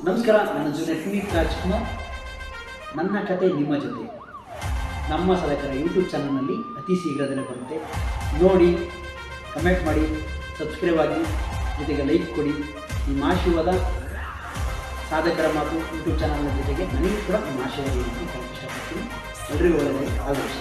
ನಮಸ್ಕಾರ, ನನ್ನ ಜೂನಿಯರ್ ಪುನೀತ್ ರಾಜ್ಕುಮಾರ್. ನನ್ನ ಕತೆ ನಿಮ್ಮ ಜೊತೆ ನಮ್ಮ ಸಲಕರ ಯೂಟ್ಯೂಬ್ ಚಾನಲ್ನಲ್ಲಿ ಅತಿ ಶೀಘ್ರದಲ್ಲೇ ಬರುತ್ತೆ. ನೋಡಿ, ಕಮೆಂಟ್ ಮಾಡಿ, ಸಬ್ಸ್ಕ್ರೈಬ್ ಆಗಿ, ಜೊತೆಗೆ ಲೈಕ್ ಕೊಡಿ. ನಿಮ್ಮ ಆಶೀರ್ವಾದ ಸಾಧಕರ ಮಾತು ಯೂಟ್ಯೂಬ್ ಚಾನಲ್ನ ಜೊತೆಗೆ ನನಗೆ ಕೂಡ ನಿಮ್ಮ ಆಶೀರ್ವಾದ ಹೇಳಕ್ಕೆ ಇಷ್ಟಪಡ್ತೀನಿ. ಎಲ್ಲರಿಗೂ ಒಳ್ಳೆಯದಾಗಿ ಆಗೋದು.